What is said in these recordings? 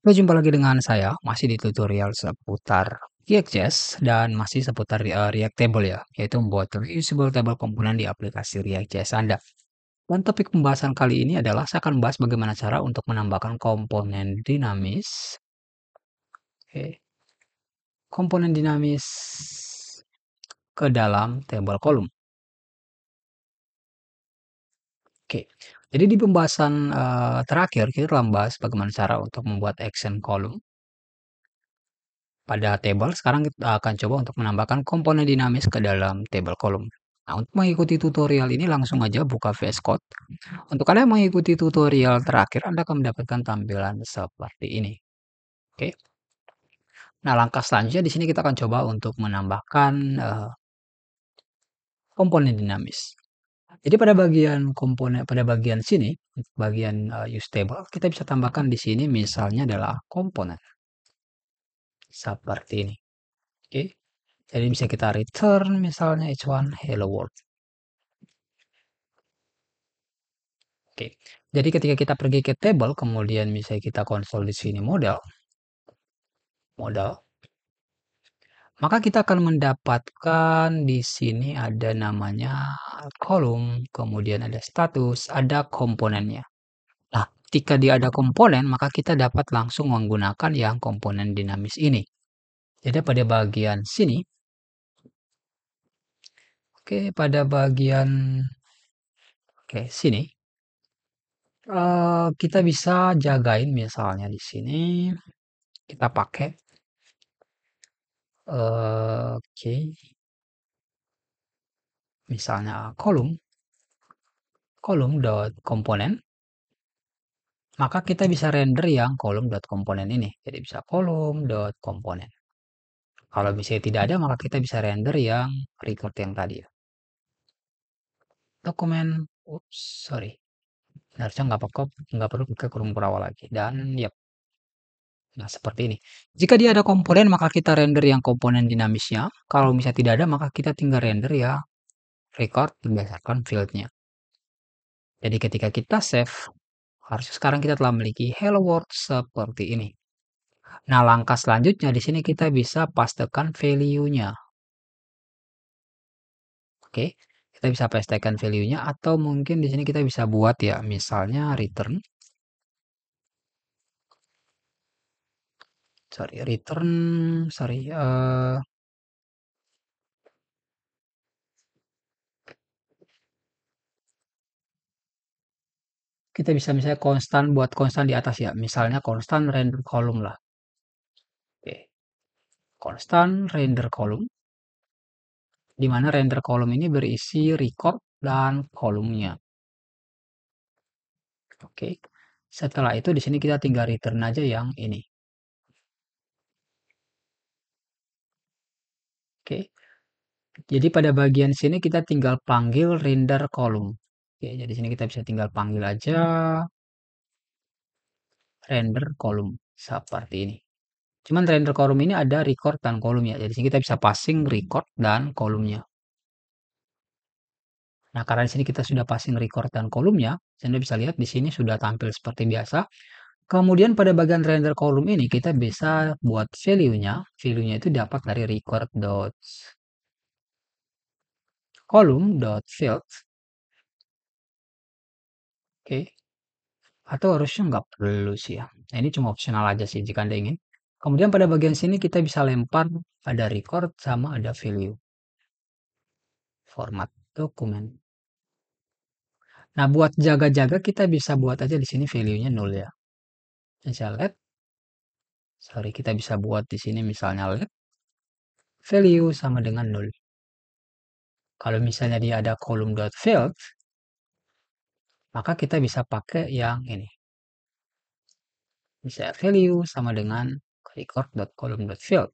Berjumpa lagi dengan saya, masih di tutorial seputar React.js dan masih seputar React Table ya, yaitu membuat reusable table komponen di aplikasi React.js Anda. Dan topik pembahasan kali ini adalah saya akan membahas bagaimana cara untuk menambahkan komponen dinamis, oke, komponen dinamis ke dalam table kolom. Oke, jadi di pembahasan terakhir kita telah membahas bagaimana cara untuk membuat action column pada table. Sekarang kita akan coba untuk menambahkan komponen dinamis ke dalam table kolom. Nah, untuk mengikuti tutorial ini langsung aja buka VS Code. Untuk kalian mengikuti tutorial terakhir, Anda akan mendapatkan tampilan seperti ini. Oke. Nah, langkah selanjutnya di sini kita akan coba untuk menambahkan komponen dinamis. Jadi pada bagian sini, bagian use table, kita bisa tambahkan di sini misalnya adalah komponen seperti ini. Oke. Jadi bisa kita return misalnya h1 hello world. Oke. Jadi ketika kita pergi ke table, kemudian misalnya kita konsol di sini modal, maka kita akan mendapatkan di sini ada namanya kolom, kemudian ada status, ada komponennya. Nah, ketika dia ada komponen, maka kita dapat langsung menggunakan yang komponen dinamis ini. Jadi pada bagian sini, oke, pada bagian sini, kita bisa jagain misalnya di sini kita pakai oke, misalnya kolom dot komponen, maka kita bisa render yang kolom dot komponen ini. Jadi bisa kolom dot komponen. Kalau misalnya tidak ada, maka kita bisa render yang record yang tadi ya. Dokumen, oops, sorry. Harusnya nggak perlu ke kolom awal lagi. Dan yep. Nah, seperti ini. Jika dia ada komponen, maka kita render yang komponen dinamisnya. Kalau misalnya tidak ada, maka kita tinggal render ya record berdasarkan fieldnya. Jadi ketika kita save, harusnya sekarang kita telah memiliki hello world seperti ini. Nah, langkah selanjutnya di sini kita bisa pastekan value-nya. Oke, kita bisa pastekan value-nya atau mungkin di sini kita bisa buat ya, misalnya return. Kita bisa misalnya konstan buat konstan di atas ya, misalnya konstan render column lah. Oke, konstan render column, di mana render column ini berisi record dan kolomnya. Oke, setelah itu di sini kita tinggal return aja yang ini. Oke, jadi pada bagian sini kita tinggal panggil render column. Oke, jadi sini kita bisa tinggal panggil aja render column seperti ini. Cuman render column ini ada record dan kolomnya. Jadi sini kita bisa passing record dan kolomnya. Nah, karena di sini kita sudah passing record dan kolomnya, Anda bisa lihat di sini sudah tampil seperti biasa. Kemudian pada bagian render kolom ini kita bisa buat value-nya. Value-nya itu dapat dari record.column.field. Oke. Atau harusnya nggak perlu sih ya. Nah, ini cuma opsional aja sih jika Anda ingin. Kemudian pada bagian sini kita bisa lempar ada record sama ada value. Format dokumen. Nah, buat jaga-jaga kita bisa buat aja di sini value-nya 0 ya. Misal let, sorry, kita bisa buat di sini misalnya let value sama dengan 0. Kalau misalnya dia ada column.field, maka kita bisa pakai yang ini. Bisa value sama dengan record.column.field.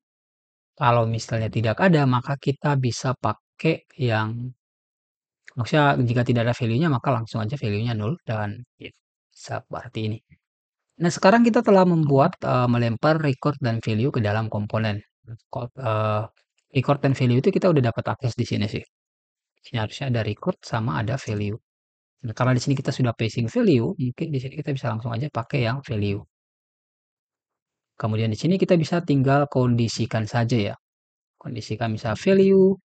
Kalau misalnya tidak ada, maka kita bisa pakai yang maksudnya jika tidak ada value-nya maka langsung aja value-nya 0 dan ya, seperti ini. Nah, sekarang kita telah membuat melempar record dan value ke dalam komponen. Record dan value itu kita udah dapat akses di sini sih. Sini harusnya ada record sama ada value. Nah, karena di sini kita sudah passing value, mungkin di sini kita bisa langsung aja pakai yang value. Kemudian di sini kita bisa tinggal kondisikan saja ya. Kondisikan misal value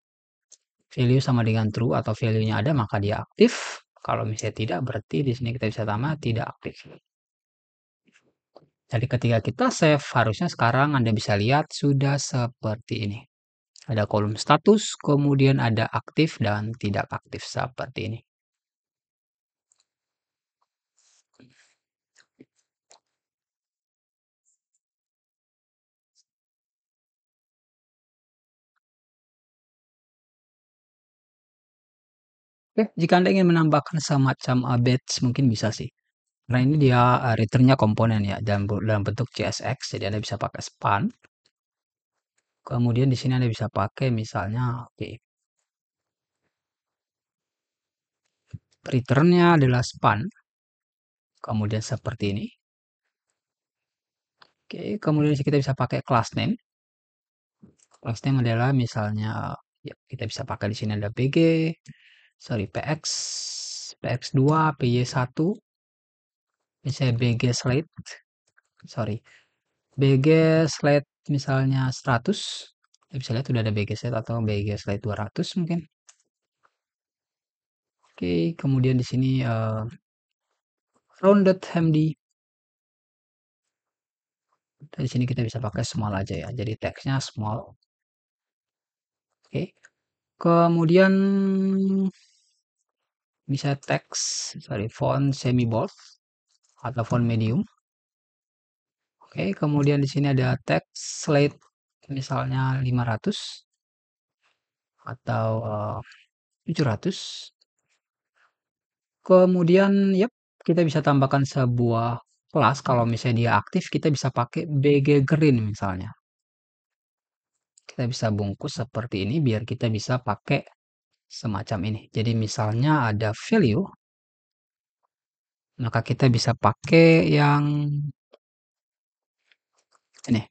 sama dengan true atau value-nya ada maka dia aktif. Kalau misalnya tidak berarti di sini kita bisa tambah tidak aktif. Jadi ketika kita save harusnya sekarang Anda bisa lihat sudah seperti ini. Ada kolom status, kemudian ada aktif dan tidak aktif seperti ini. Oke, jika Anda ingin menambahkan semacam batch mungkin bisa sih. Karena ini dia returnnya komponen ya dalam bentuk JSX, jadi Anda bisa pakai span. Kemudian di sini Anda bisa pakai misalnya, oke, returnnya adalah span. Kemudian seperti ini. Oke, kemudian kita bisa pakai class name. Class name adalah misalnya ya kita bisa pakai di sini ada PX, PX2, PY1, misalnya BG slate, sorry, BG slate misalnya 100. Kita bisa lihat sudah ada BG slate atau BG slate 200 mungkin. Oke, kemudian di sini rounded MD. Di sini kita bisa pakai small aja ya. Jadi teksnya small. Oke. Kemudian bisa teks, sorry, font semi bold atau font medium. Oke, kemudian di sini ada teks slate misalnya 500 atau 700. Kemudian yep, kita bisa tambahkan sebuah kelas kalau misalnya dia aktif kita bisa pakai BG green misalnya. Kita bisa bungkus seperti ini biar kita bisa pakai semacam ini. Jadi misalnya ada value, maka kita bisa pakai yang ini.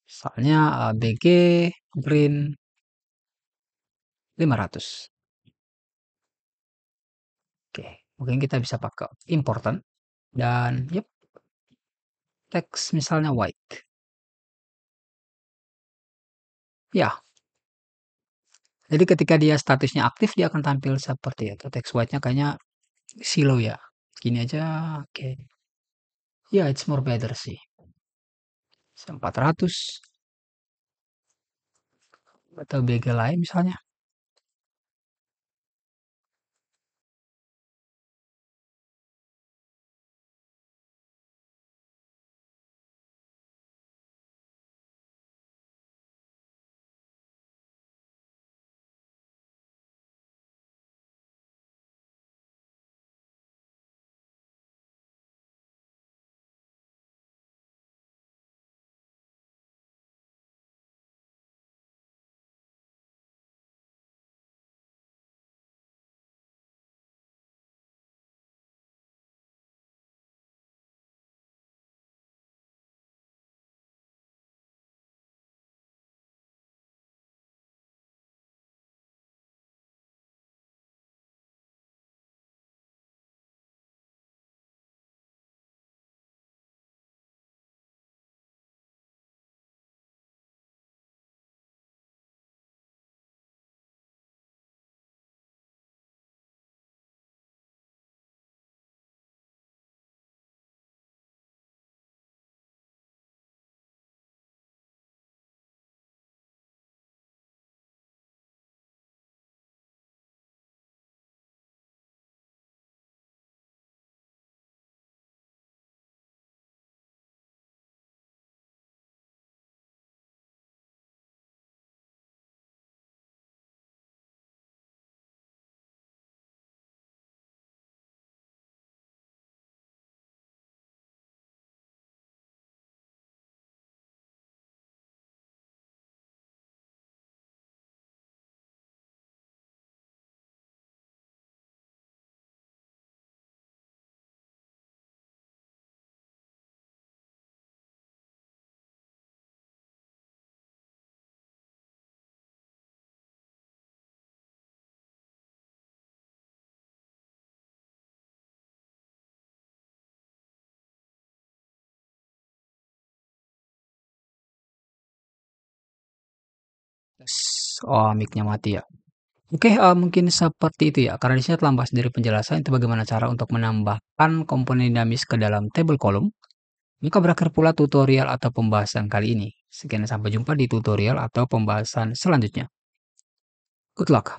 Misalnya BG green 500. Oke, mungkin kita bisa pakai important dan yep, teks misalnya white. Ya, jadi ketika dia statusnya aktif dia akan tampil seperti itu. Teks white-nya kayaknya silo ya. Gini aja, oke. Ya, it's more better sih. 400 atau BG lain misalnya. Tes. Oh, mic-nya mati ya. Oke, mungkin seperti itu ya, karena di sini telah membahas dari penjelasan itu bagaimana cara untuk menambahkan komponen dinamis ke dalam table kolom. Maka berakhir pula tutorial atau pembahasan kali ini. Sekian, sampai jumpa di tutorial atau pembahasan selanjutnya. Good luck.